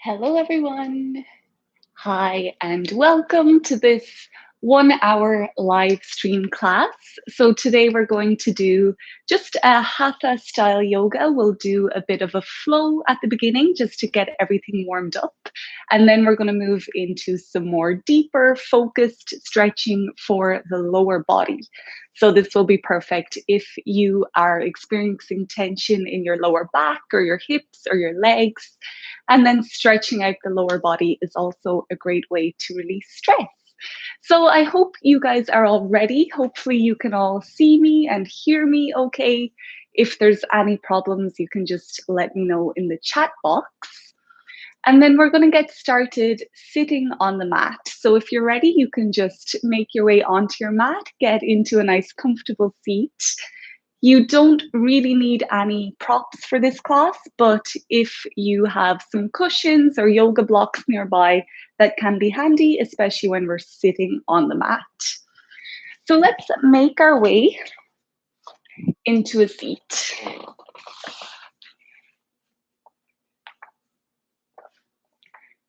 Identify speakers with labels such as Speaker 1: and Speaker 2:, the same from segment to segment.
Speaker 1: Hello, everyone. Hi, and welcome to this 1 hour live stream class. So today we're going to do just a Hatha style yoga. We'll do a bit of a flow at the beginning just to get everything warmed up. And then we're going to move into some more deeper focused stretching for the lower body. So this will be perfect if you are experiencing tension in your lower back or your hips or your legs. And then stretching out the lower body is also a great way to release stress. So I hope you guys are all ready. Hopefully you can all see me and hear me okay. If there's any problems, you can just let me know in the chat box. And then we're going to get started sitting on the mat. So if you're ready, you can just make your way onto your mat, get into a nice comfortable seat. You don't really need any props for this class, but if you have some cushions or yoga blocks nearby, that can be handy, especially when we're sitting on the mat. So let's make our way into a seat.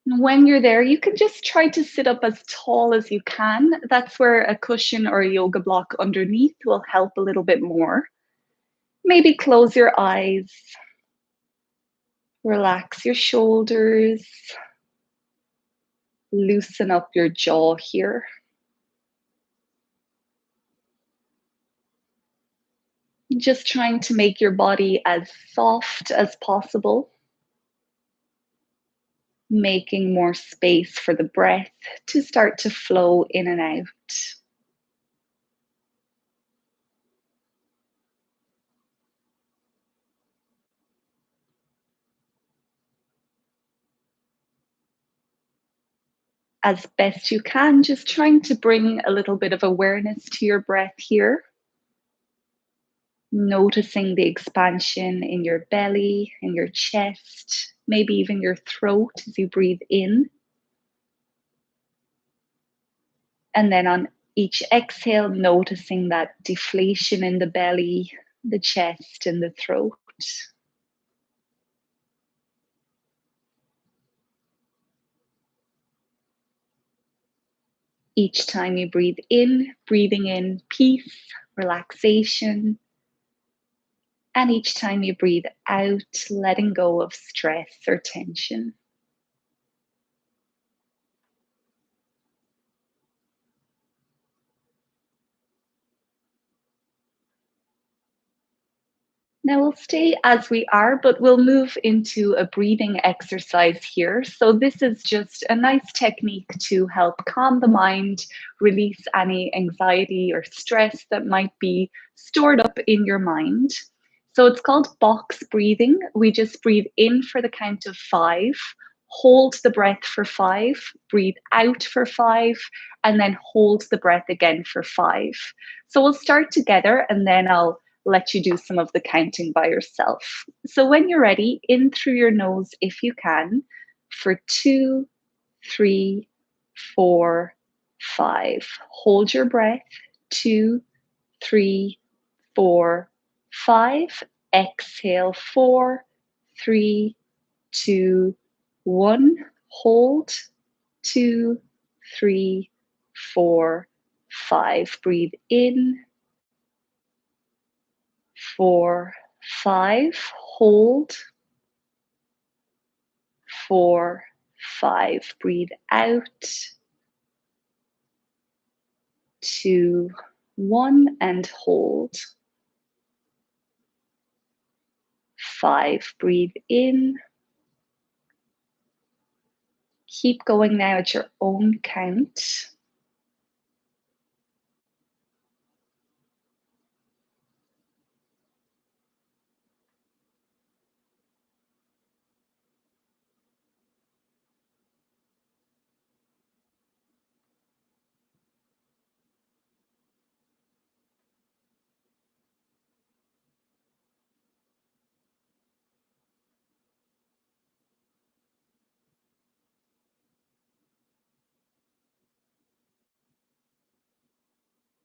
Speaker 1: When you're there, you can just try to sit up as tall as you can. That's where a cushion or a yoga block underneath will help a little bit more. Maybe close your eyes. Relax your shoulders. Loosen up your jaw here. Just trying to make your body as soft as possible. Making more space for the breath to start to flow in and out. As best you can, just trying to bring a little bit of awareness to your breath here. Noticing the expansion in your belly, in your chest, maybe even your throat as you breathe in. And then on each exhale, noticing that deflation in the belly, the chest, and the throat. Each time you breathe in, breathing in peace, relaxation. And each time you breathe out, letting go of stress or tension. Now we'll stay as we are, but we'll move into a breathing exercise here. So this is just a nice technique to help calm the mind, release any anxiety or stress that might be stored up in your mind. So it's called box breathing. We just breathe in for the count of 5, hold the breath for 5, breathe out for 5, and then hold the breath again for 5. So we'll start together and then I'll let you do some of the counting by yourself. So when you're ready, in through your nose if you can, for 2, 3, 4, 5. Hold your breath, 2, 3, 4, 5. Exhale, 4, 3, 2, 1. Hold, 2, 3, 4, 5. Breathe in, 4, 5. Hold, 4, 5. Breathe out, 2, 1, and hold. 5. Breathe in. Keep going now at your own count.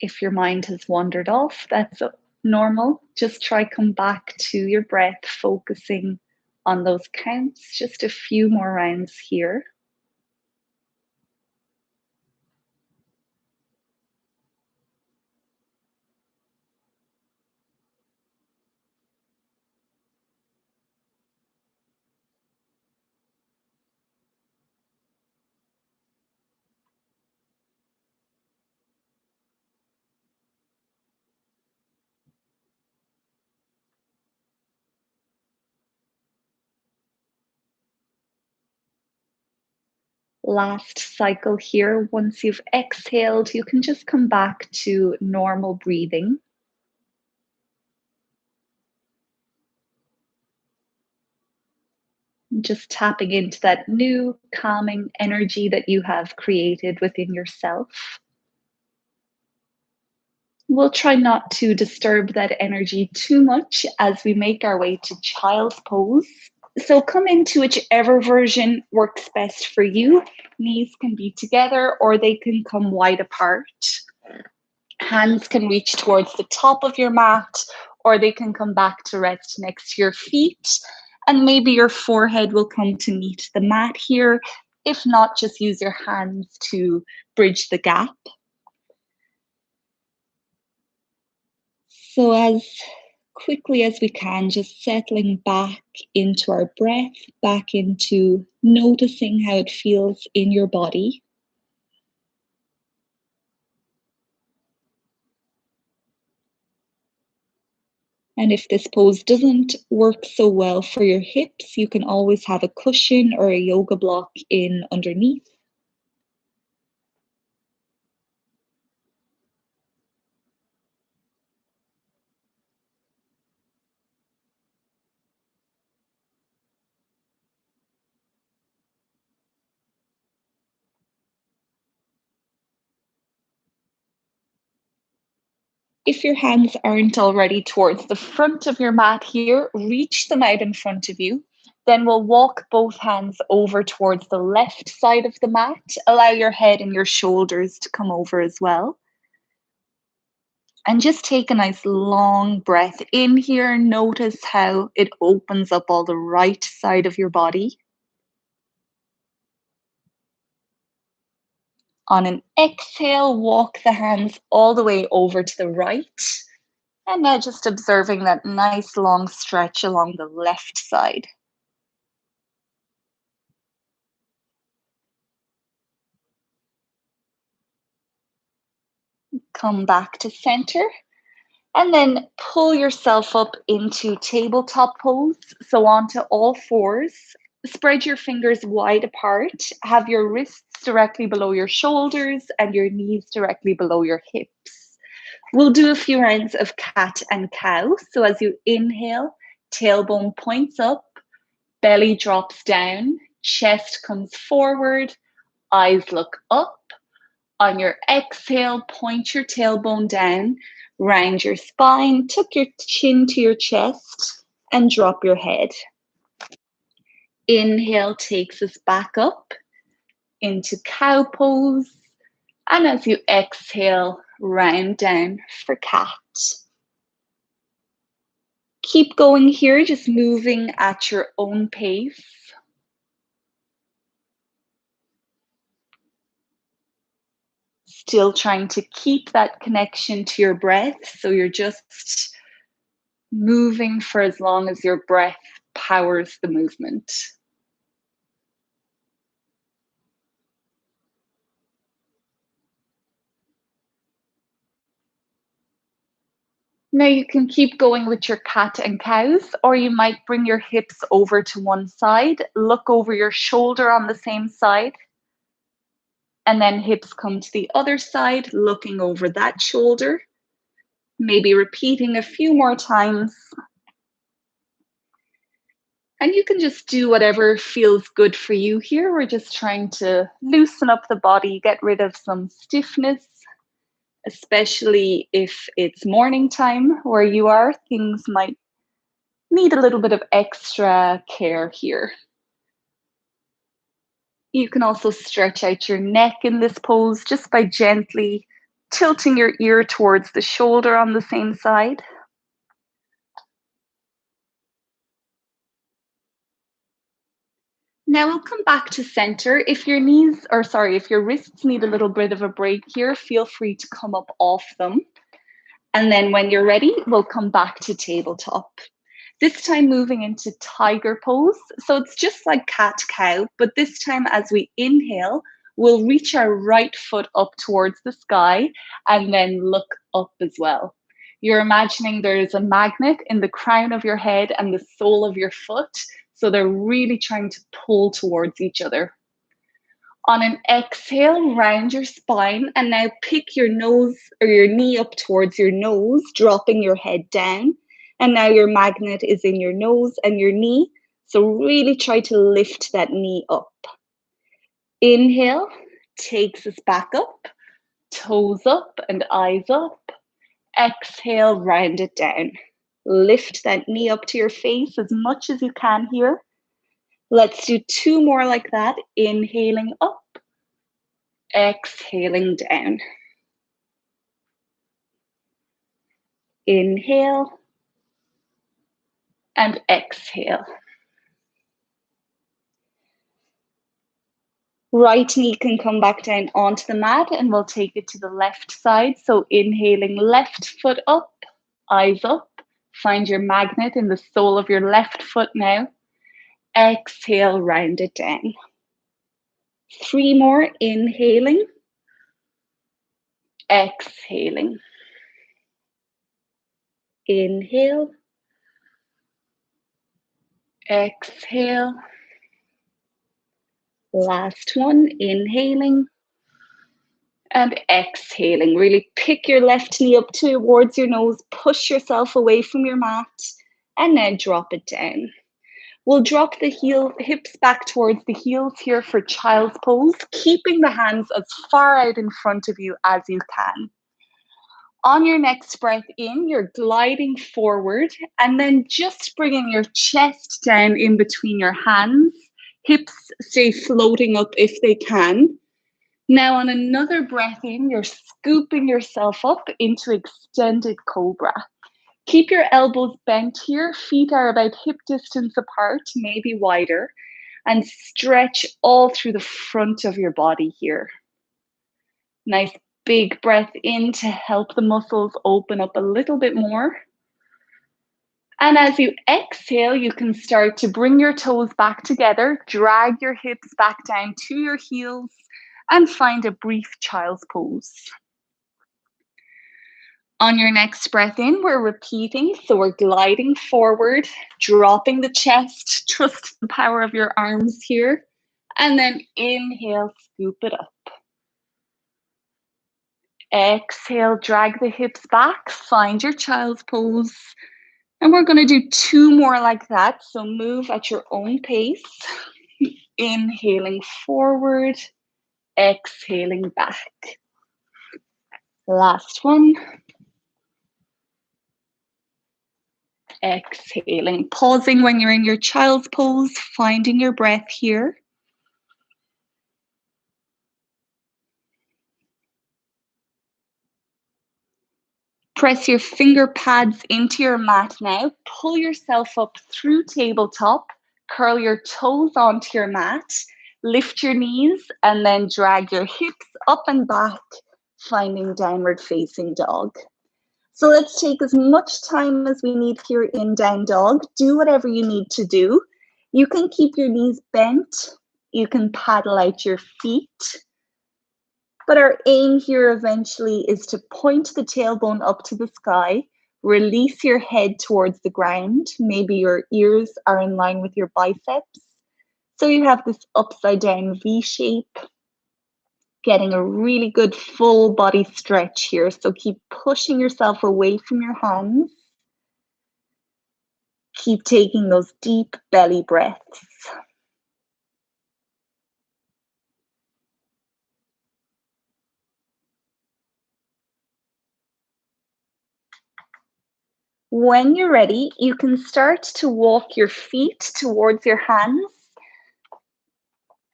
Speaker 1: If your mind has wandered off, that's normal. Just try come back to your breath, focusing on those counts. Just a few more rounds here. Last cycle here. Once you've exhaled, you can just come back to normal breathing. Just tapping into that new calming energy that you have created within yourself. We'll try not to disturb that energy too much as we make our way to child's pose. So come into whichever version works best for you. Knees can be together or they can come wide apart. Hands can reach towards the top of your mat or they can come back to rest next to your feet. And maybe your forehead will come to meet the mat here. If not, just use your hands to bridge the gap. So as quickly as we can, just settling back into our breath, back into noticing how it feels in your body. And if this pose doesn't work so well for your hips, you can always have a cushion or a yoga block in underneath. If your hands aren't already towards the front of your mat here, reach them out in front of you. Then we'll walk both hands over towards the left side of the mat. Allow your head and your shoulders to come over as well. And just take a nice long breath in here. Notice how it opens up all the right side of your body. On an exhale, walk the hands all the way over to the right. And now just observing that nice long stretch along the left side. Come back to center. And then pull yourself up into tabletop pose. So onto all fours. Spread your fingers wide apart. Have your wrists directly below your shoulders and your knees directly below your hips. We'll do a few rounds of cat and cow. So as you inhale, tailbone points up, belly drops down, chest comes forward, eyes look up. On your exhale, point your tailbone down, round your spine, tuck your chin to your chest, and drop your head. Inhale takes us back up into cow pose. And as you exhale, round down for cat. Keep going here, just moving at your own pace. Still trying to keep that connection to your breath. So you're just moving for as long as your breath powers the movement. Now you can keep going with your cat and cows, or you might bring your hips over to one side, look over your shoulder on the same side, and then hips come to the other side, looking over that shoulder. Maybe repeating a few more times. And you can just do whatever feels good for you here. We're just trying to loosen up the body, get rid of some stiffness, especially if it's morning time where you are. Things might need a little bit of extra care here. You can also stretch out your neck in this pose just by gently tilting your ear towards the shoulder on the same side. Now we'll come back to center. If your knees, or sorry, if your wrists need a little bit of a break here, feel free to come up off them. And then when you're ready, we'll come back to tabletop. This time moving into tiger pose. So it's just like cat-cow, but this time as we inhale, we'll reach our right foot up towards the sky and then look up as well. You're imagining there's a magnet in the crown of your head and the sole of your foot. So they're really trying to pull towards each other. On an exhale, round your spine and now pick your nose or your knee up towards your nose, dropping your head down. And now your magnet is in your nose and your knee. So really try to lift that knee up. Inhale, takes us back up, toes up and eyes up. Exhale, round it down. Lift that knee up to your face as much as you can here. Let's do 2 more like that. Inhaling up, exhaling down. Inhale and exhale. Right knee can come back down onto the mat and we'll take it to the left side. So inhaling, left foot up, eyes up. Find your magnet in the sole of your left foot now. Exhale, round it down. 3 more, inhaling, exhaling. Inhale, exhale. Last one, inhaling and exhaling. Really pick your left knee up towards your nose, push yourself away from your mat, and then drop it down. We'll drop the hips back towards the heels here for child's pose, keeping the hands as far out in front of you as you can. On your next breath in, you're gliding forward and then just bringing your chest down in between your hands. Hips stay floating up if they can. Now on another breath in, you're scooping yourself up into extended cobra. Keep your elbows bent here. Feet are about hip distance apart, maybe wider, and stretch all through the front of your body here. Nice big breath in to help the muscles open up a little bit more. And as you exhale, you can start to bring your toes back together, drag your hips back down to your heels, and find a brief child's pose. On your next breath in, we're repeating. So we're gliding forward, dropping the chest, trust the power of your arms here. And then inhale, scoop it up. Exhale, drag the hips back, find your child's pose. And we're going to do 2 more like that. So move at your own pace. Inhaling forward, exhaling back. Last one. Exhaling, pausing when you're in your child's pose, finding your breath here. Press your finger pads into your mat now. Pull yourself up through tabletop. Curl your toes onto your mat. Lift your knees and then drag your hips up and back, finding downward facing dog. So let's take as much time as we need here in down dog. Do whatever you need to do. You can keep your knees bent. You can paddle out your feet. But our aim here eventually is to point the tailbone up to the sky, release your head towards the ground. Maybe your ears are in line with your biceps. So you have this upside down V shape, getting a really good full body stretch here. So keep pushing yourself away from your hands. Keep taking those deep belly breaths. When you're ready, you can start to walk your feet towards your hands,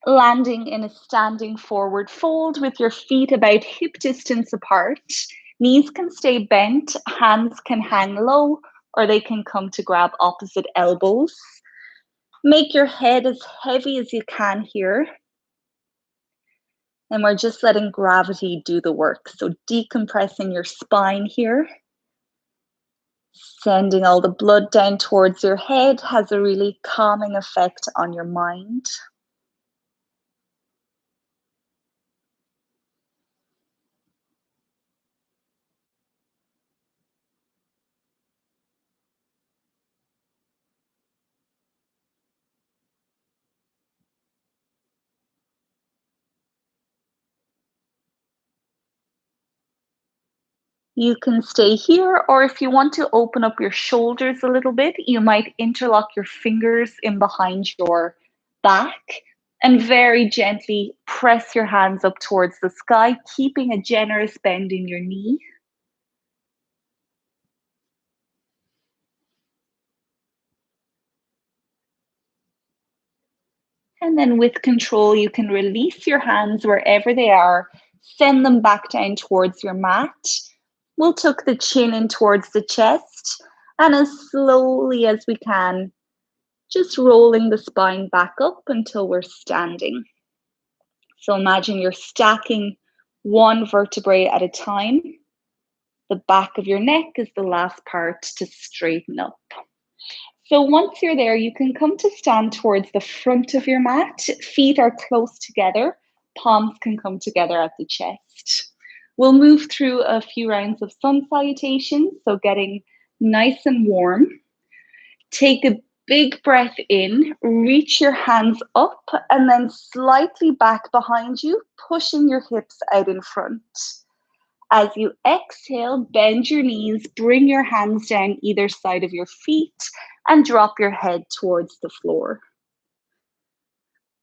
Speaker 1: landing in a standing forward fold with your feet about hip distance apart. Knees can stay bent, hands can hang low, or they can come to grab opposite elbows. Make your head as heavy as you can here. And we're just letting gravity do the work. So decompressing your spine here. Sending all the blood down towards your head has a really calming effect on your mind. You can stay here, or if you want to open up your shoulders a little bit, you might interlock your fingers in behind your back and very gently press your hands up towards the sky, keeping a generous bend in your knee. And then with control, you can release your hands wherever they are, send them back down towards your mat. We'll tuck the chin in towards the chest, and as slowly as we can, just rolling the spine back up until we're standing. So imagine you're stacking one vertebrae at a time. The back of your neck is the last part to straighten up. So once you're there, you can come to stand towards the front of your mat. Feet are close together. Palms can come together at the chest. We'll move through a few rounds of sun salutations, so getting nice and warm. Take a big breath in, reach your hands up, and then slightly back behind you, pushing your hips out in front. As you exhale, bend your knees, bring your hands down either side of your feet, and drop your head towards the floor.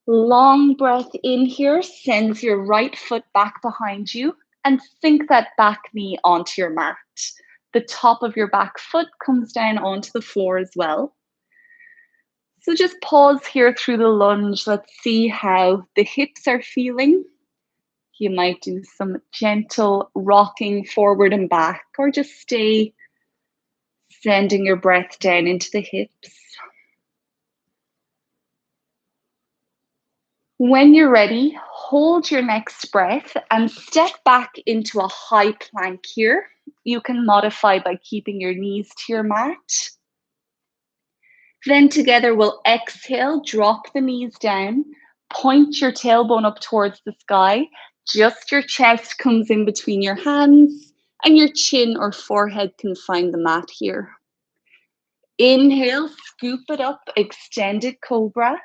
Speaker 1: Long breath in here, sends your right foot back behind you, and sink that back knee onto your mat. The top of your back foot comes down onto the floor as well. So just pause here through the lunge. Let's see how the hips are feeling. You might do some gentle rocking forward and back, or just stay sending your breath down into the hips. When you're ready, hold your next breath and step back into a high plank here. You can modify by keeping your knees to your mat. Then together we'll exhale, drop the knees down, point your tailbone up towards the sky. Just your chest comes in between your hands and your chin or forehead can find the mat here. Inhale, scoop it up, extended cobra.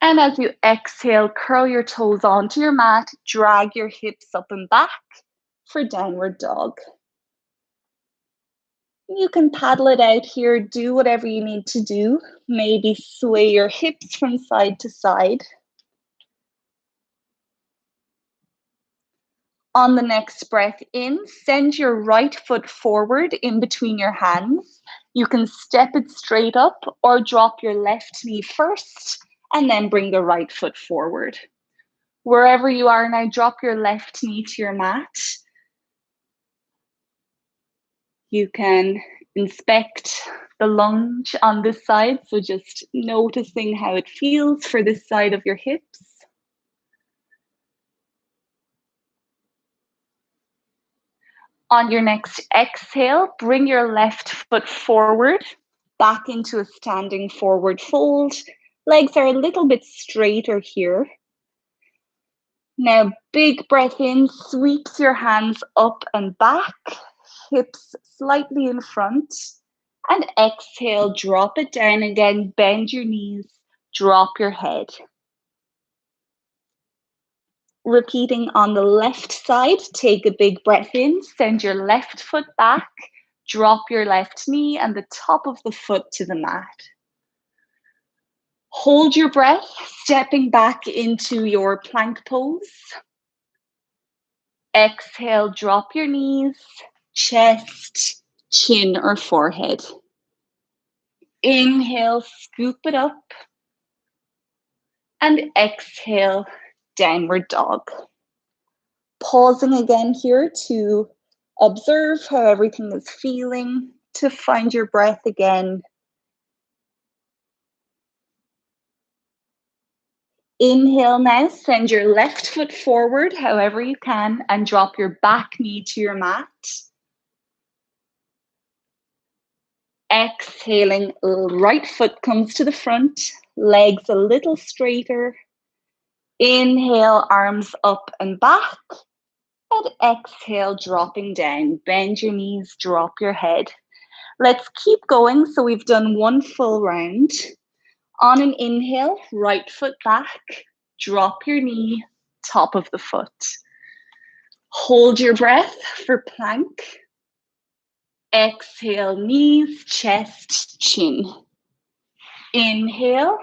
Speaker 1: And as you exhale, curl your toes onto your mat, drag your hips up and back for downward dog. You can paddle it out here, do whatever you need to do. Maybe sway your hips from side to side. On the next breath in, send your right foot forward in between your hands. You can step it straight up or drop your left knee first and then bring the right foot forward. Wherever you are now, drop your left knee to your mat. You can inspect the lunge on this side, so just noticing how it feels for this side of your hips. On your next exhale, bring your left foot forward, back into a standing forward fold. Legs are a little bit straighter here. Now, big breath in, sweeps your hands up and back, hips slightly in front. And exhale, drop it down again, bend your knees, drop your head. Repeating on the left side, take a big breath in, send your left foot back, drop your left knee and the top of the foot to the mat. Hold your breath, stepping back into your plank pose. Exhale, drop your knees, chest, chin or forehead. Inhale, scoop it up. And exhale, downward dog. Pausing again here to observe how everything is feeling, to find your breath again. Inhale now, send your left foot forward however you can and drop your back knee to your mat. Exhaling, right foot comes to the front, legs a little straighter. Inhale, arms up and back. And exhale, dropping down. Bend your knees, drop your head. Let's keep going. So we've done one full round. On an inhale, right foot back, drop your knee, top of the foot. Hold your breath for plank. Exhale, knees, chest, chin. Inhale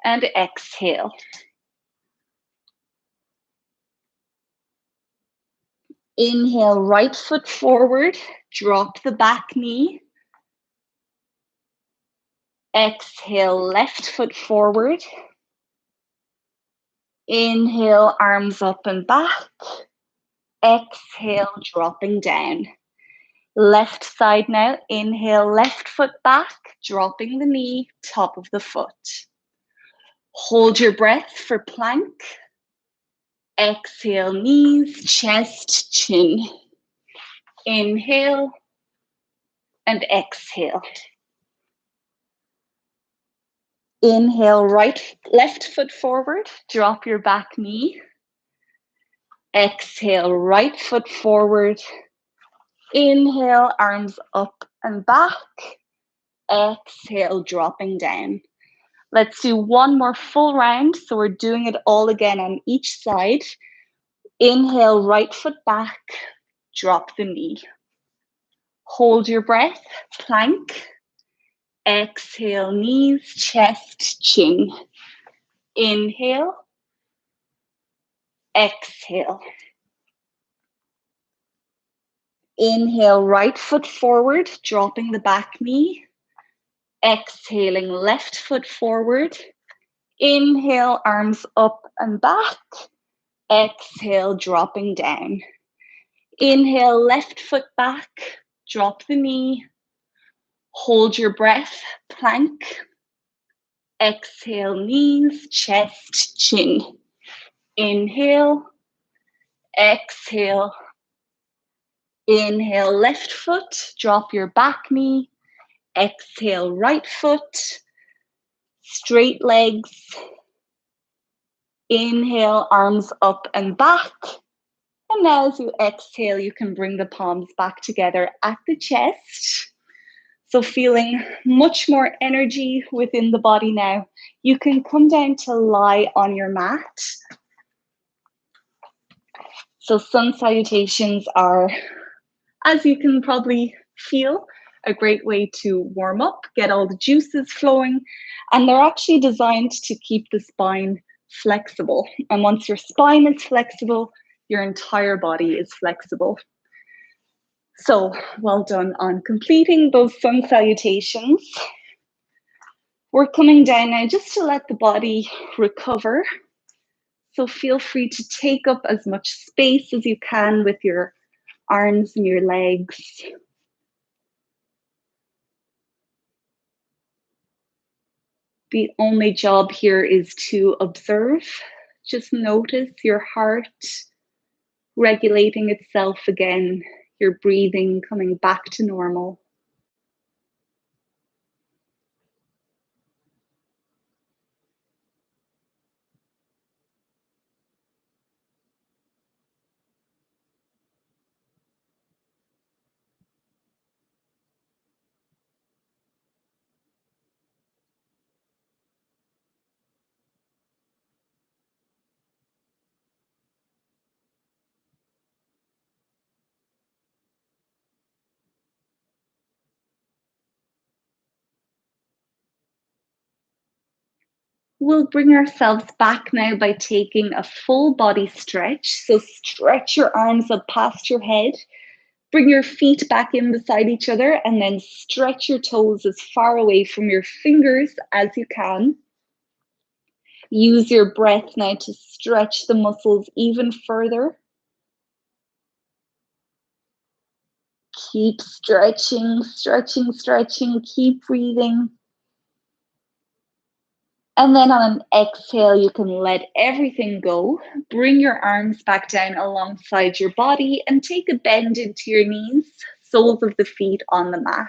Speaker 1: and exhale. Inhale, right foot forward, drop the back knee. Exhale, left foot forward. Inhale, arms up and back. Exhale, dropping down. Left side now. Inhale, left foot back, dropping the knee, top of the foot. Hold your breath for plank. Exhale, knees, chest, chin. Inhale and exhale. Inhale, left foot forward, drop your back knee. Exhale, right foot forward. Inhale, arms up and back. Exhale, dropping down. Let's do one more full round. So we're doing it all again on each side. Inhale, right foot back, drop the knee. Hold your breath, plank. Exhale, knees, chest, chin. Inhale, exhale. Inhale, right foot forward, dropping the back knee. Exhaling, left foot forward. Inhale, arms up and back. Exhale, dropping down. Inhale, left foot back, drop the knee. Hold your breath, plank. Exhale, knees, chest, chin. Inhale, exhale. Inhale, left foot, drop your back knee. Exhale, right foot, straight legs. Inhale, arms up and back. And now as you exhale, you can bring the palms back together at the chest. So feeling much more energy within the body now. You can come down to lie on your mat. So sun salutations are, as you can probably feel, a great way to warm up, get all the juices flowing, and they're actually designed to keep the spine flexible. And once your spine is flexible, your entire body is flexible. So well done on completing those sun salutations. We're coming down now just to let the body recover. So feel free to take up as much space as you can with your arms and your legs. The only job here is to observe. Just notice your heart regulating itself again, your breathing coming back to normal. We'll bring ourselves back now by taking a full body stretch. So stretch your arms up past your head. Bring your feet back in beside each other and then stretch your toes as far away from your fingers as you can. Use your breath now to stretch the muscles even further. Keep stretching, stretching, stretching. Keep breathing. And then on an exhale, you can let everything go. Bring your arms back down alongside your body and take a bend into your knees, soles of the feet on the mat.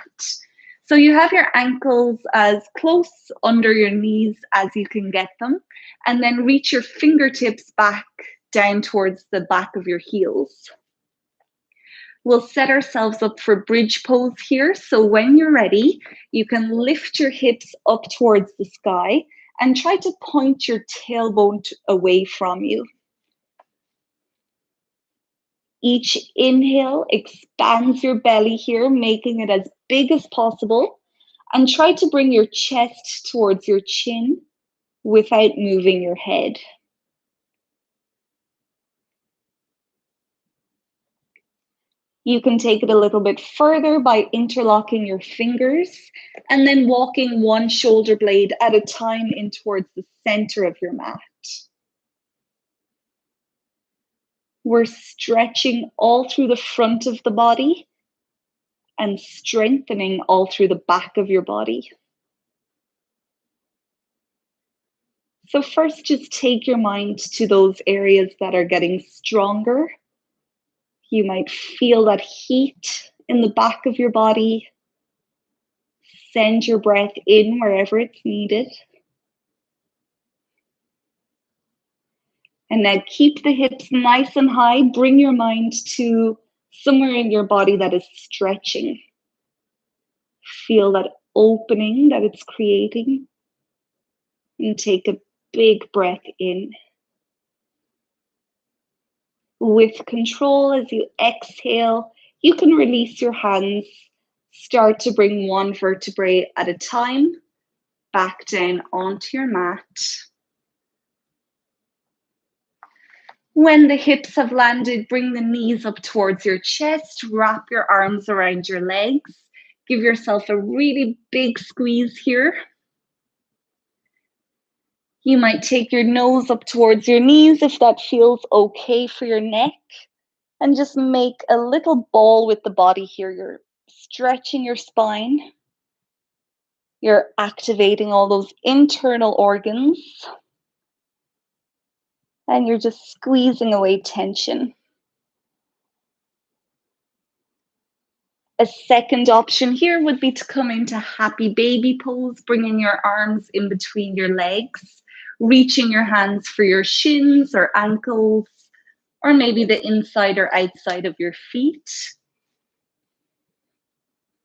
Speaker 1: So you have your ankles as close under your knees as you can get them, and then reach your fingertips back down towards the back of your heels. We'll set ourselves up for bridge pose here. So when you're ready, you can lift your hips up towards the sky and try to point your tailbone away from you. Each inhale expands your belly here, making it as big as possible. And try to bring your chest towards your chin without moving your head. You can take it a little bit further by interlocking your fingers and then walking one shoulder blade at a time in towards the center of your mat. We're stretching all through the front of the body and strengthening all through the back of your body. So first, just take your mind to those areas that are getting stronger. You might feel that heat in the back of your body. Send your breath in wherever it's needed. And now keep the hips nice and high. Bring your mind to somewhere in your body that is stretching. Feel that opening that it's creating. And take a big breath in. With control, as you exhale, you can release your hands. Start to bring one vertebrae at a time back down onto your mat. When the hips have landed, bring the knees up towards your chest, wrap your arms around your legs. Give yourself a really big squeeze here. You might take your nose up towards your knees if that feels okay for your neck. And just make a little ball with the body here. You're stretching your spine. You're activating all those internal organs. And you're just squeezing away tension. A second option here would be to come into happy baby pose, bringing your arms in between your legs, reaching your hands for your shins or ankles, or maybe the inside or outside of your feet.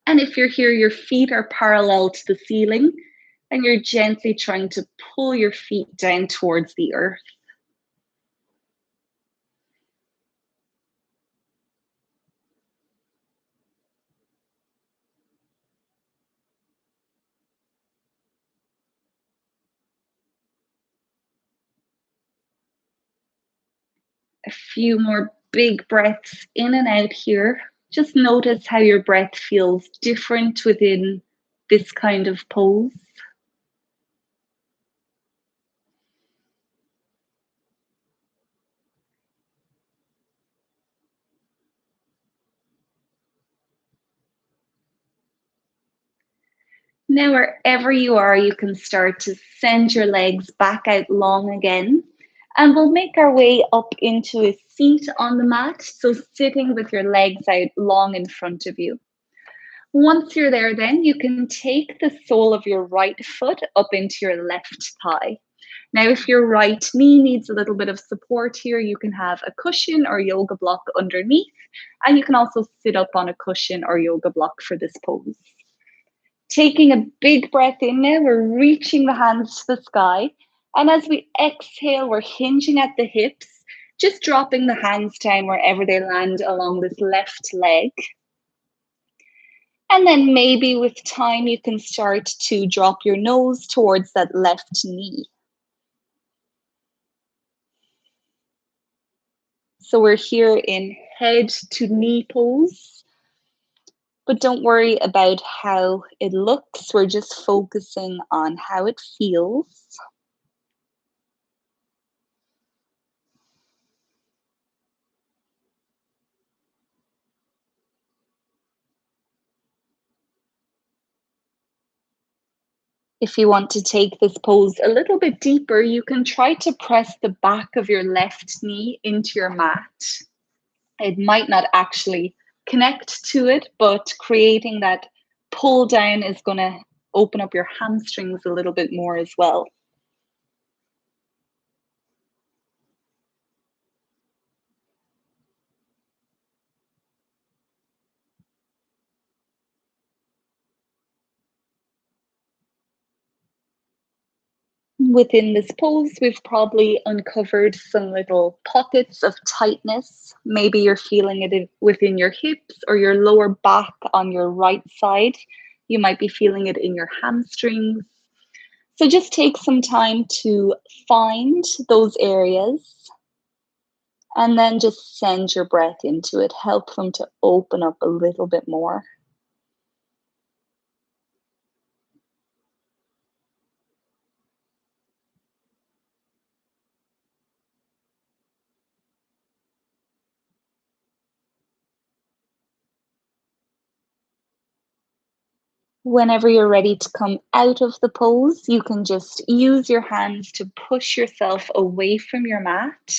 Speaker 1: And if you're here, your feet are parallel to the ceiling, and you're gently trying to pull your feet down towards the earth. A few more big breaths in and out here. Just notice how your breath feels different within this kind of pose. Now, wherever you are, you can start to send your legs back out long again. And we'll make our way up into a seat on the mat. So sitting with your legs out long in front of you. Once you're there, then you can take the sole of your right foot up into your left thigh. Now, if your right knee needs a little bit of support here, you can have a cushion or yoga block underneath. And you can also sit up on a cushion or yoga block for this pose. Taking a big breath in now, we're reaching the hands to the sky. And as we exhale, we're hinging at the hips, just dropping the hands down wherever they land along this left leg. And then maybe with time, you can start to drop your nose towards that left knee. So we're here in head to knee pose. But don't worry about how it looks. We're just focusing on how it feels. If you want to take this pose a little bit deeper, you can try to press the back of your left knee into your mat. It might not actually connect to it, but creating that pull down is going to open up your hamstrings a little bit more as well. Within this pose, we've probably uncovered some little pockets of tightness. Maybe you're feeling it within your hips or your lower back on your right side. You might be feeling it in your hamstrings. So just take some time to find those areas and then just send your breath into it. Help them to open up a little bit more. Whenever you're ready to come out of the pose, you can just use your hands to push yourself away from your mat.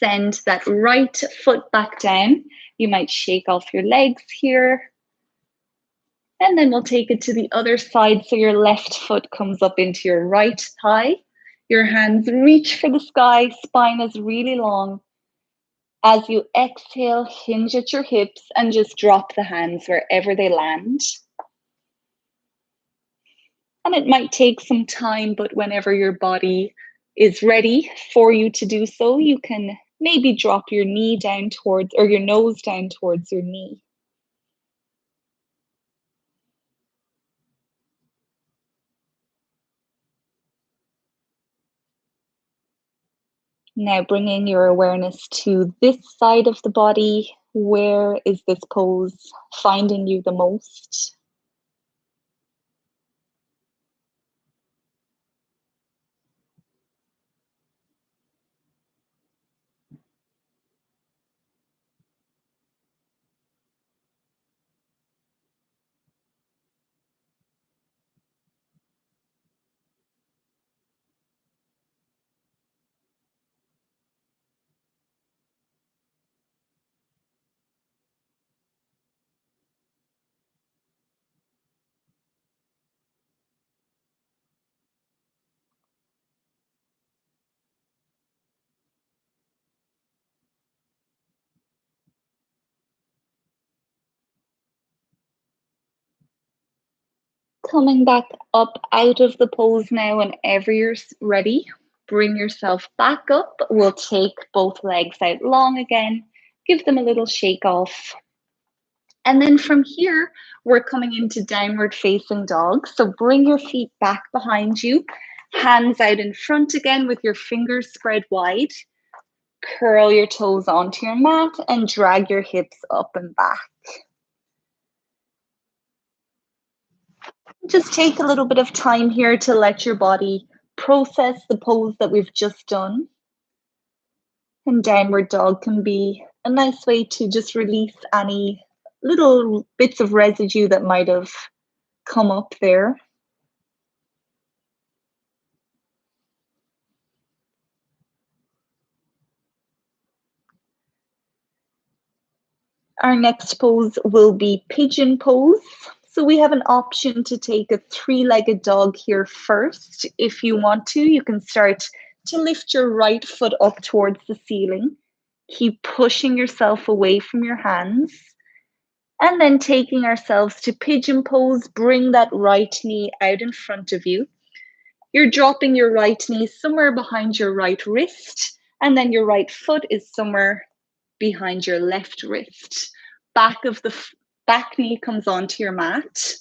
Speaker 1: Send that right foot back down. You might shake off your legs here. And then we'll take it to the other side. So your left foot comes up into your right thigh. Your hands reach for the sky. Spine is really long. As you exhale, hinge at your hips and just drop the hands wherever they land. And it might take some time, but whenever your body is ready for you to do so, you can maybe drop your knee down towards, or your nose down towards your knee. Now bringing your awareness to this side of the body. Where is this pose finding you the most? Coming back up out of the pose now, whenever you're ready, bring yourself back up. We'll take both legs out long again, give them a little shake off. And then from here, we're coming into downward facing dog. So bring your feet back behind you, hands out in front again with your fingers spread wide. Curl your toes onto your mat and drag your hips up and back. Just take a little bit of time here to let your body process the pose that we've just done. And downward dog can be a nice way to just release any little bits of residue that might have come up there. Our next pose will be Pigeon Pose. So we have an option to take a three-legged dog here first. If you want to, you can start to lift your right foot up towards the ceiling. Keep pushing yourself away from your hands. And then taking ourselves to Pigeon Pose, bring that right knee out in front of you. You're dropping your right knee somewhere behind your right wrist, and then your right foot is somewhere behind your left wrist. Back of the back knee comes onto your mat.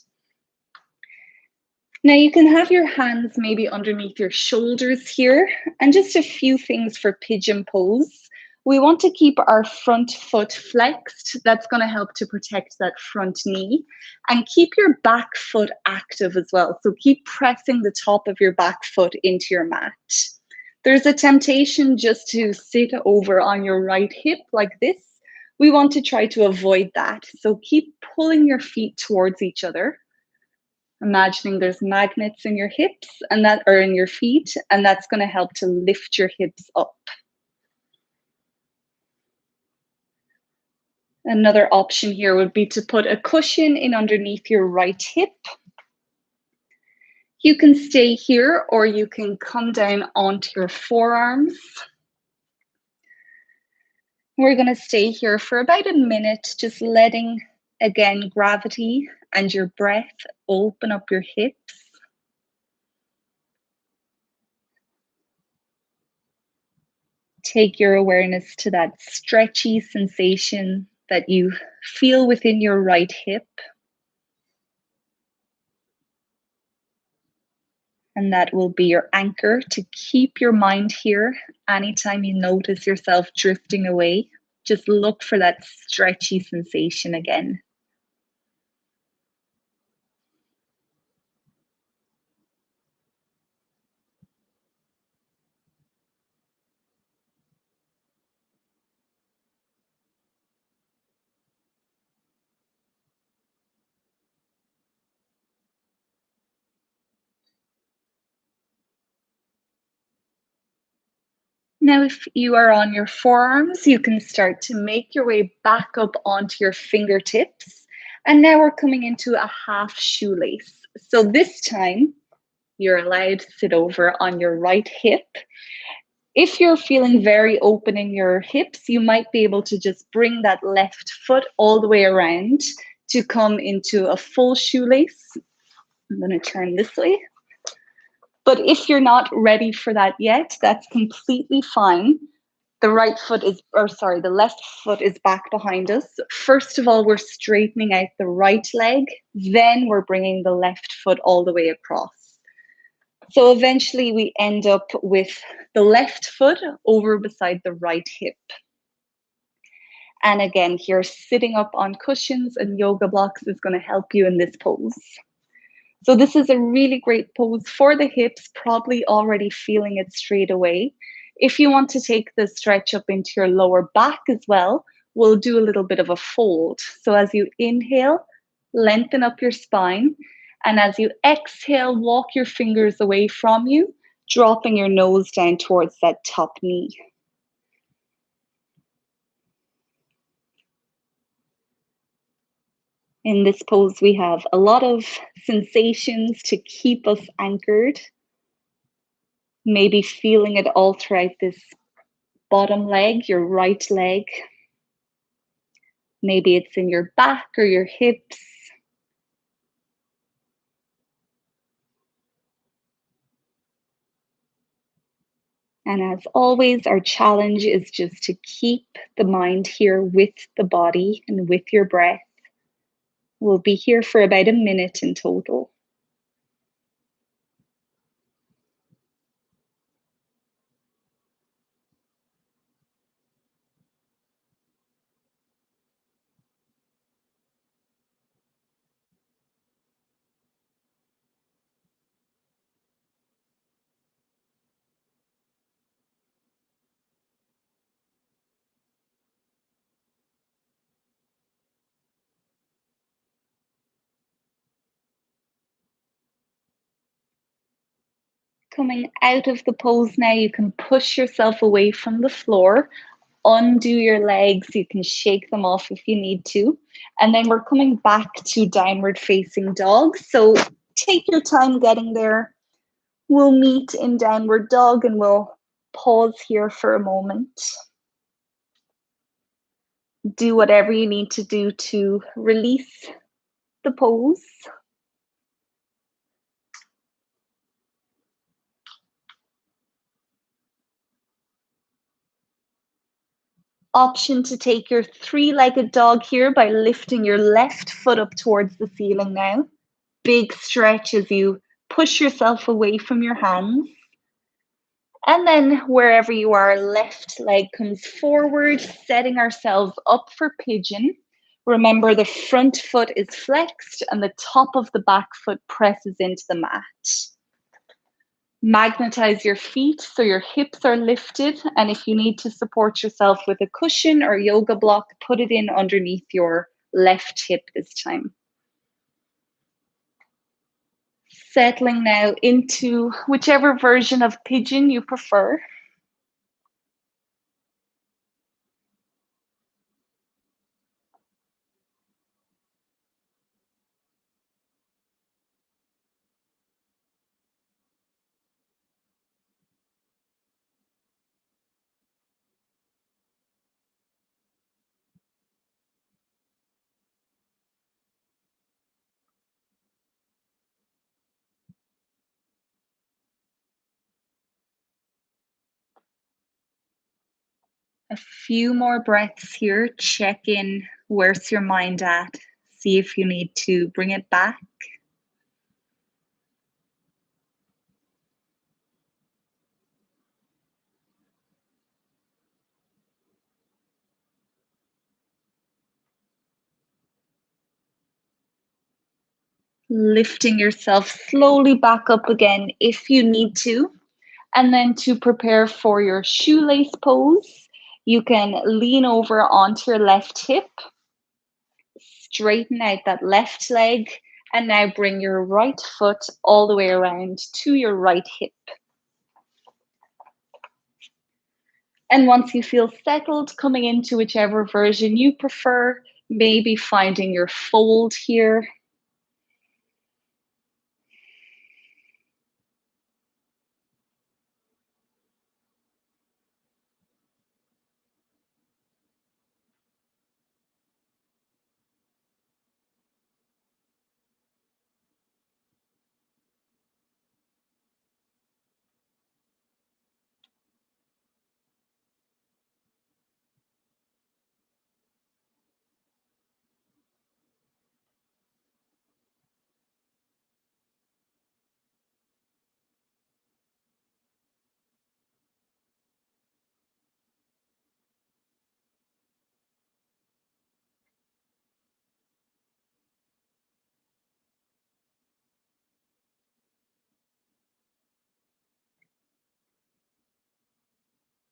Speaker 1: Now you can have your hands maybe underneath your shoulders here, and just a few things for Pigeon Pose. We want to keep our front foot flexed. That's going to help to protect that front knee, and keep your back foot active as well. So keep pressing the top of your back foot into your mat. There's a temptation just to sit over on your right hip like this. We want to try to avoid that. So keep pulling your feet towards each other. Imagining there's magnets in your hips and that are in your feet, and that's going to help to lift your hips up. Another option here would be to put a cushion in underneath your right hip. You can stay here or you can come down onto your forearms. We're going to stay here for about a minute, just letting, again, gravity and your breath open up your hips. Take your awareness to that stretchy sensation that you feel within your right hip. And that will be your anchor to keep your mind here. Anytime you notice yourself drifting away, just look for that stretchy sensation again. Now, if you are on your forearms, you can start to make your way back up onto your fingertips. And now we're coming into a half shoelace. So this time, you're allowed to sit over on your right hip. If you're feeling very open in your hips, you might be able to just bring that left foot all the way around to come into a full shoelace. I'm going to turn this way. But if you're not ready for that yet, that's completely fine. The left foot is back behind us. First of all, we're straightening out the right leg. Then we're bringing the left foot all the way across. So eventually we end up with the left foot over beside the right hip. And again, here, sitting up on cushions and yoga blocks is going to help you in this pose. So this is a really great pose for the hips, probably already feeling it straight away. If you want to take the stretch up into your lower back as well, we'll do a little bit of a fold. So as you inhale, lengthen up your spine. And as you exhale, walk your fingers away from you, dropping your nose down towards that top knee. In this pose, we have a lot of sensations to keep us anchored. Maybe feeling it all throughout this bottom leg, your right leg. Maybe it's in your back or your hips. And as always, our challenge is just to keep the mind here with the body and with your breath. We'll be here for about a minute in total. Coming out of the pose now, you can push yourself away from the floor, undo your legs, you can shake them off if you need to. And then we're coming back to downward facing dog. So take your time getting there. We'll meet in downward dog and we'll pause here for a moment. Do whatever you need to do to release the pose. Option to take your three-legged dog here by lifting your left foot up towards the ceiling now. Big stretch as you push yourself away from your hands. And then wherever you are, left leg comes forward, setting ourselves up for pigeon. Remember, the front foot is flexed and the top of the back foot presses into the mat. Magnetize your feet so your hips are lifted. And if you need to support yourself with a cushion or yoga block, put it in underneath your left hip this time. Settling now into whichever version of pigeon you prefer. A few more breaths here. Check in. Where's your mind at? See if you need to bring it back. Lifting yourself slowly back up again if you need to. And then to prepare for your shoelace pose, you can lean over onto your left hip, straighten out that left leg, and now bring your right foot all the way around to your right hip. And once you feel settled, coming into whichever version you prefer, maybe finding your fold here.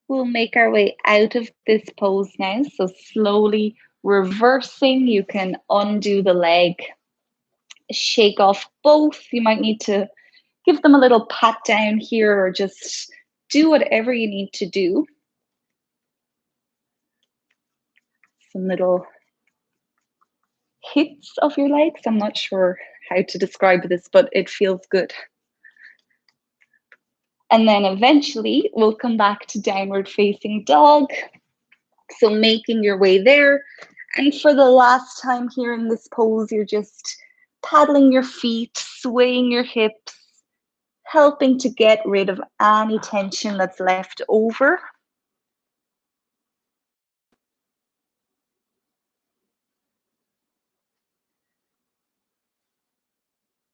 Speaker 1: We'll make our way out of this pose now. So slowly reversing, you can undo the leg, shake off both. You might need to give them a little pat down here or just do whatever you need to do. Some little hits of your legs. I'm not sure how to describe this, but it feels good. And then eventually we'll come back to downward facing dog. So making your way there. And for the last time here in this pose, you're just paddling your feet, swaying your hips, helping to get rid of any tension that's left over.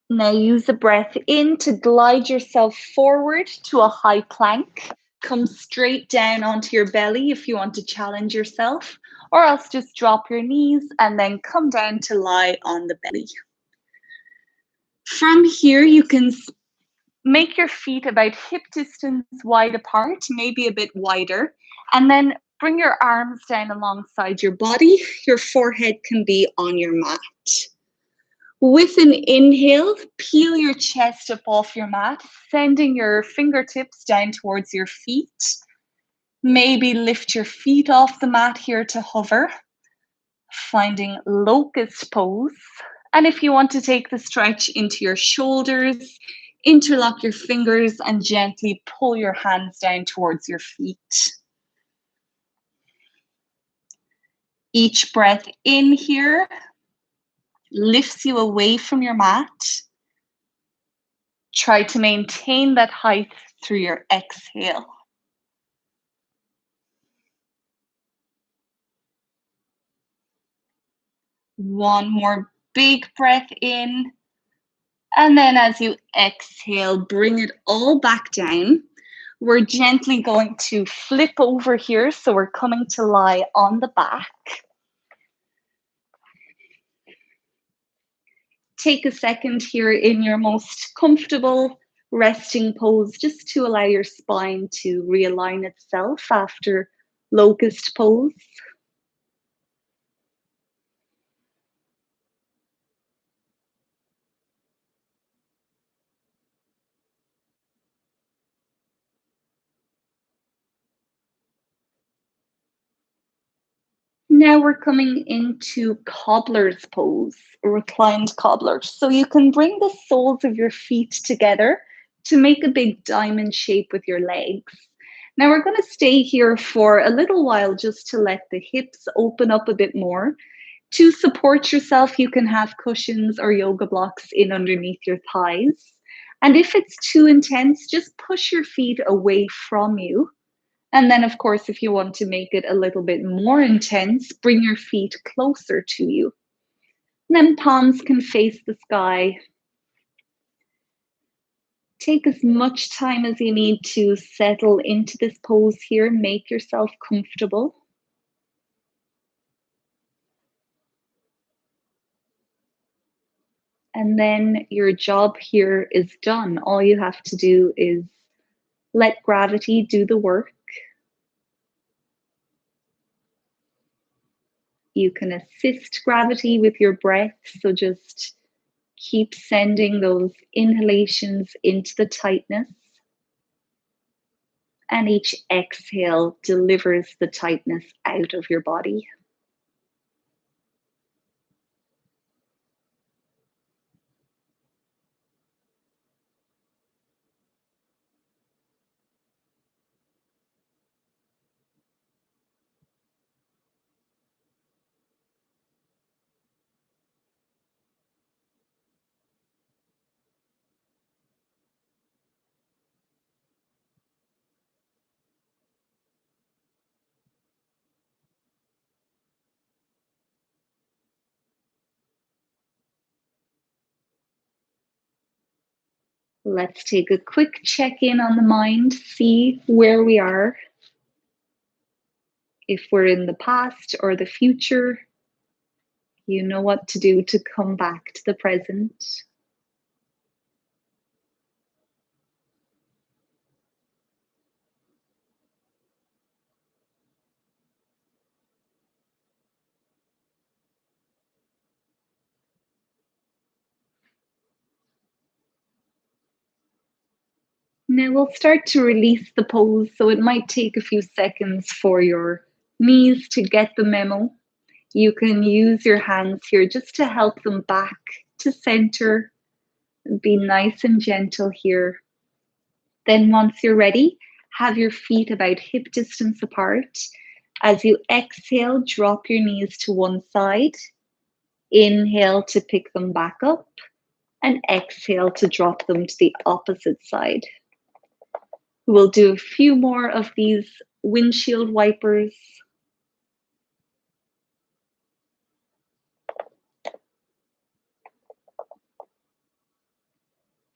Speaker 1: Now use the breath in to glide yourself forward to a high plank. Come straight down onto your belly if you want to challenge yourself, or else just drop your knees and then come down to lie on the belly. From here, you can make your feet about hip distance wide apart, maybe a bit wider, and then bring your arms down alongside your body. Your forehead can be on your mat. With an inhale, peel your chest up off your mat, sending your fingertips down towards your feet. Maybe lift your feet off the mat here to hover, finding locust pose. And if you want to take the stretch into your shoulders, interlock your fingers and gently pull your hands down towards your feet. Each breath in here lifts you away from your mat. Try to maintain that height through your exhale. One more big breath in. And then as you exhale, bring it all back down. We're gently going to flip over here. So we're coming to lie on the back. Take a second here in your most comfortable resting pose just to allow your spine to realign itself after locust pose. Now we're coming into cobbler's pose, reclined cobbler. So you can bring the soles of your feet together to make a big diamond shape with your legs. Now we're going to stay here for a little while just to let the hips open up a bit more. To support yourself, you can have cushions or yoga blocks in underneath your thighs. And if it's too intense, just push your feet away from you. And then, of course, if you want to make it a little bit more intense, bring your feet closer to you. And then palms can face the sky. Take as much time as you need to settle into this pose here. Make yourself comfortable. And then your job here is done. All you have to do is let gravity do the work. You can assist gravity with your breath. So just keep sending those inhalations into the tightness. And each exhale delivers the tightness out of your body. Let's take a quick check-in on the mind, see where we are. If we're in the past or the future, you know what to do to come back to the present. Now we'll start to release the pose, so it might take a few seconds for your knees to get the memo. You can use your hands here just to help them back to center. Be nice and gentle here. Then once you're ready, have your feet about hip distance apart. As you exhale, drop your knees to one side. Inhale to pick them back up and exhale to drop them to the opposite side. We'll do a few more of these windshield wipers.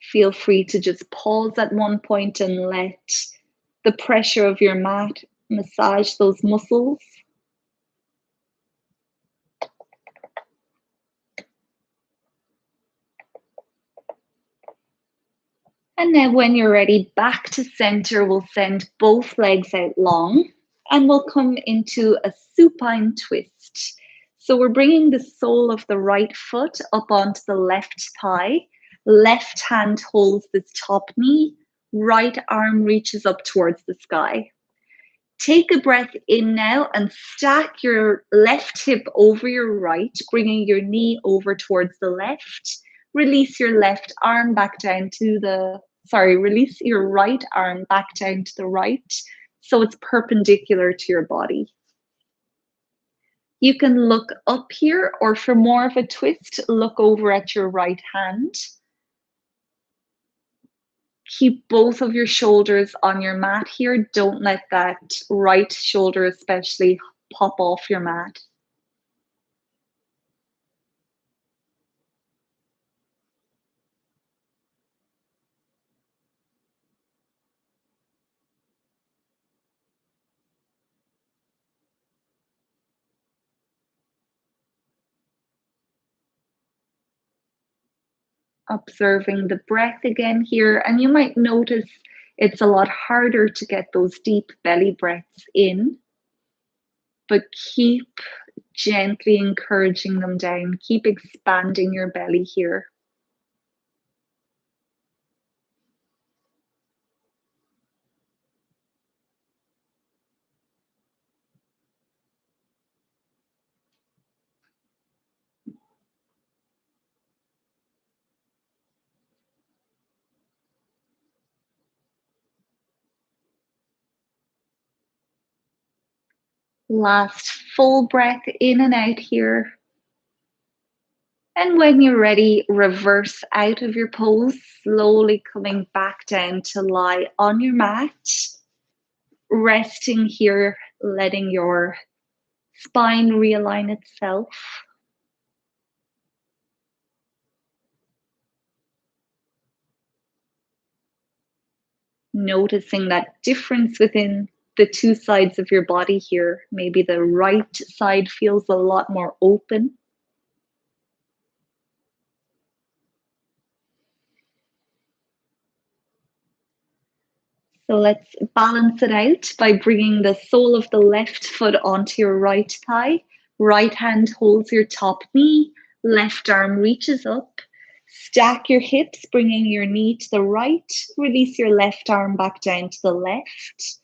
Speaker 1: Feel free to just pause at one point and let the pressure of your mat massage those muscles. And then when you're ready, back to center, we'll send both legs out long and we'll come into a supine twist. So we're bringing the sole of the right foot up onto the left thigh. Left hand holds this top knee. Right arm reaches up towards the sky. Take a breath in now and stack your left hip over your right, bringing your knee over towards the left. Release your left arm back down to release your right arm back down to the right so it's perpendicular to your body. You can look up here, or for more of a twist, look over at your right hand. Keep both of your shoulders on your mat here. Don't let that right shoulder especially pop off your mat. Observing the breath again here, and you might notice it's a lot harder to get those deep belly breaths in, but keep gently encouraging them down. Keep expanding your belly here. Last full breath in and out here. And when you're ready, reverse out of your pose, slowly coming back down to lie on your mat. Resting here, letting your spine realign itself. Noticing that difference within the two sides of your body here. Maybe the right side feels a lot more open. So let's balance it out by bringing the sole of the left foot onto your right thigh. Right hand holds your top knee, left arm reaches up. Stack your hips, bringing your knee to the right. Release your left arm back down to the left.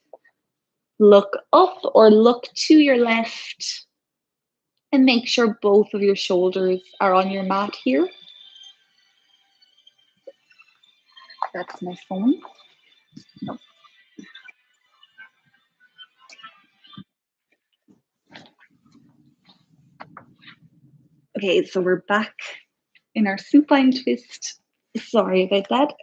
Speaker 1: Look up or look to your left. And make sure both of your shoulders are on your mat here. That's my phone. Okay, so we're back in our supine twist. Sorry about that.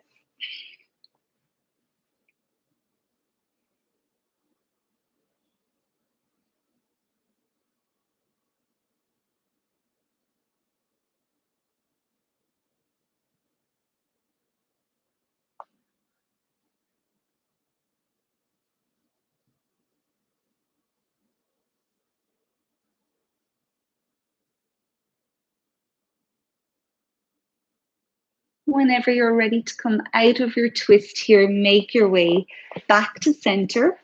Speaker 1: Whenever you're ready to come out of your twist here, make your way back to center.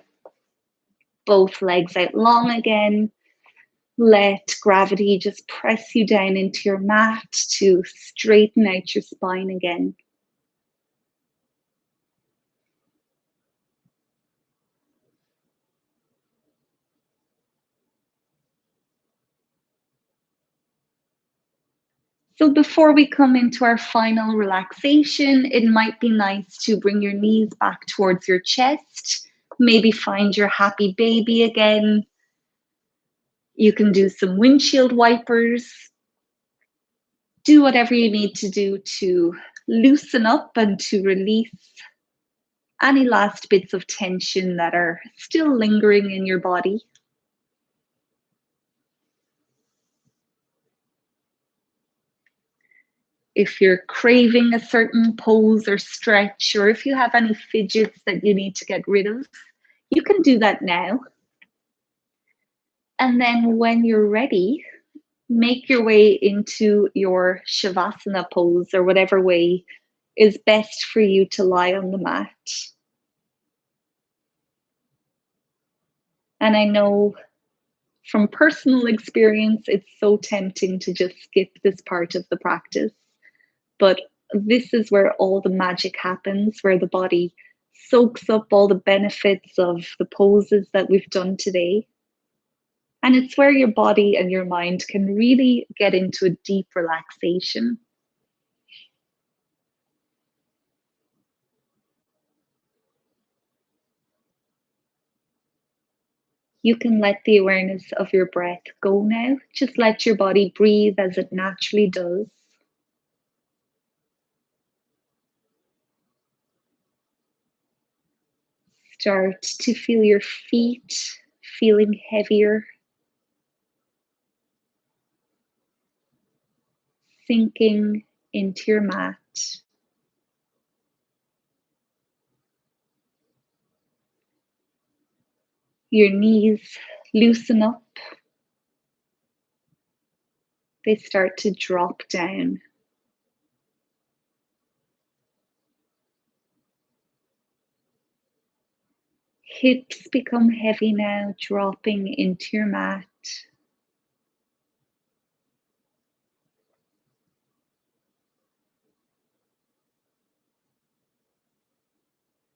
Speaker 1: Both legs out long again. Let gravity just press you down into your mat to straighten out your spine again. So before we come into our final relaxation, it might be nice to bring your knees back towards your chest. Maybe find your happy baby again. You can do some windshield wipers. Do whatever you need to do to loosen up and to release any last bits of tension that are still lingering in your body. If you're craving a certain pose or stretch, or if you have any fidgets that you need to get rid of, you can do that now. And then when you're ready, make your way into your Shavasana pose, or whatever way is best for you to lie on the mat. And I know from personal experience, it's so tempting to just skip this part of the practice. But this is where all the magic happens, where the body soaks up all the benefits of the poses that we've done today. And it's where your body and your mind can really get into a deep relaxation. You can let the awareness of your breath go now. Just let your body breathe as it naturally does. Start to feel your feet feeling heavier, sinking into your mat. Your knees loosen up. They start to drop down. Hips become heavy now, dropping into your mat.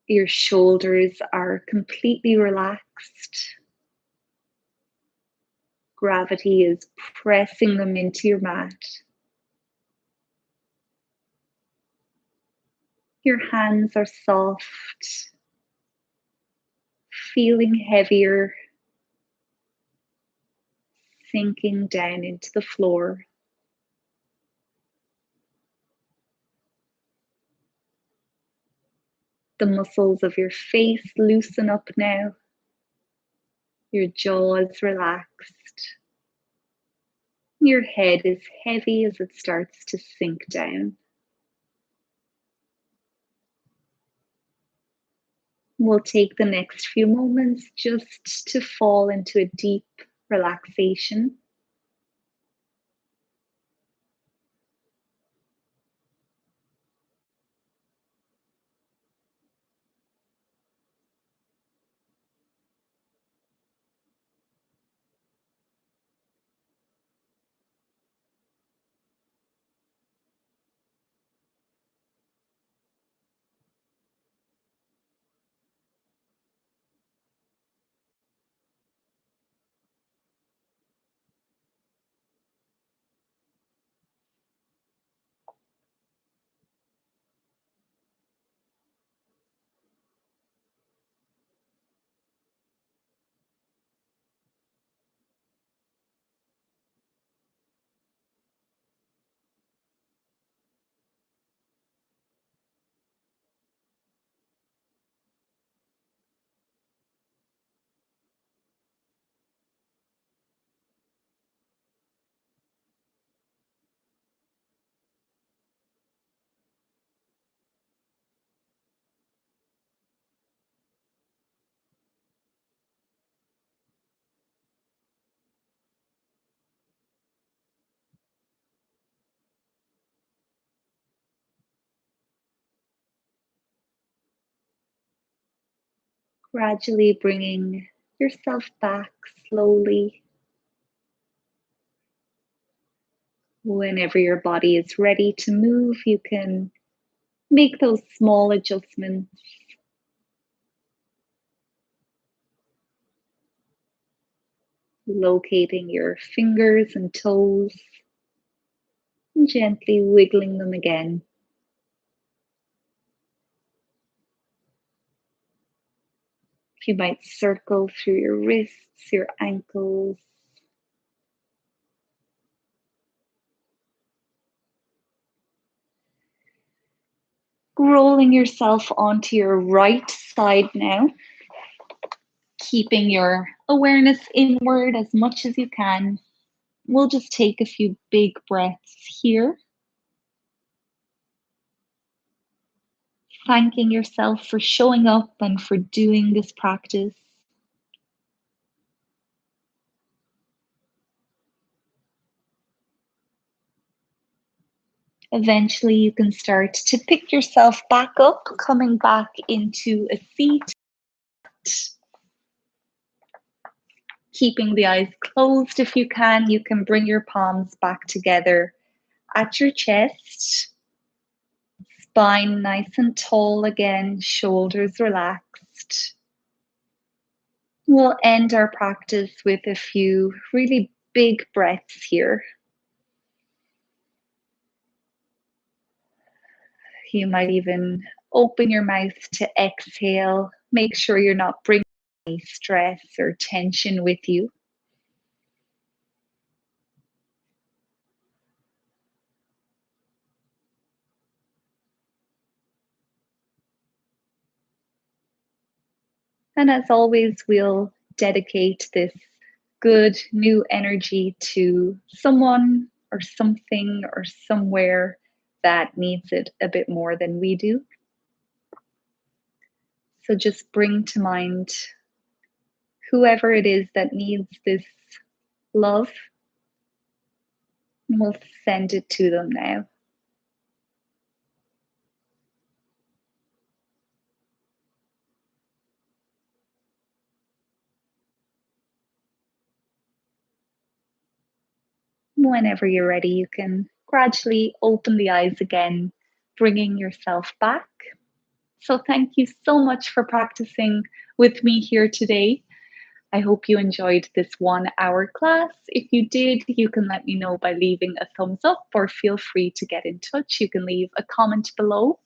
Speaker 1: Your shoulders are completely relaxed. Gravity is pressing them into your mat. Your hands are soft, feeling heavier. sinking down into the floor. The muscles of your face loosen up now. Your jaw is relaxed. Your head is heavy as it starts to sink down. We'll take the next few moments just to fall into a deep relaxation. Gradually bringing yourself back slowly. Whenever your body is ready to move, you can make those small adjustments. Locating your fingers and toes, and gently wiggling them again. You might circle through your wrists, your ankles. Rolling yourself onto your right side now. Keeping your awareness inward as much as you can. We'll just take a few big breaths here. Thanking yourself for showing up and for doing this practice. Eventually, you can start to pick yourself back up, coming back into a seat. Keeping the eyes closed if you can bring your palms back together at your chest. Spine nice and tall again, shoulders relaxed. We'll end our practice with a few really big breaths here. You might even open your mouth to exhale. Make sure you're not bringing any stress or tension with you. And as always, we'll dedicate this good new energy to someone or something or somewhere that needs it a bit more than we do. So just bring to mind whoever it is that needs this love, and we'll send it to them now. Whenever you're ready, you can gradually open the eyes again, bringing yourself back. So thank you so much for practicing with me here today. I hope you enjoyed this 1 hour class. If you did, you can let me know by leaving a thumbs up, or feel free to get in touch. You can leave a comment below.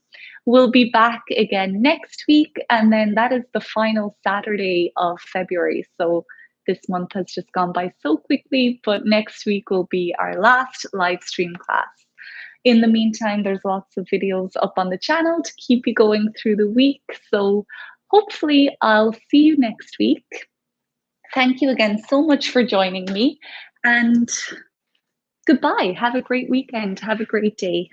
Speaker 1: We'll be back again next week, and then that is the final Saturday of February. So this month has just gone by so quickly, but next week will be our last live stream class. In the meantime, there's lots of videos up on the channel to keep you going through the week. So hopefully I'll see you next week. Thank you again so much for joining me, and goodbye. Have a great weekend. Have a great day.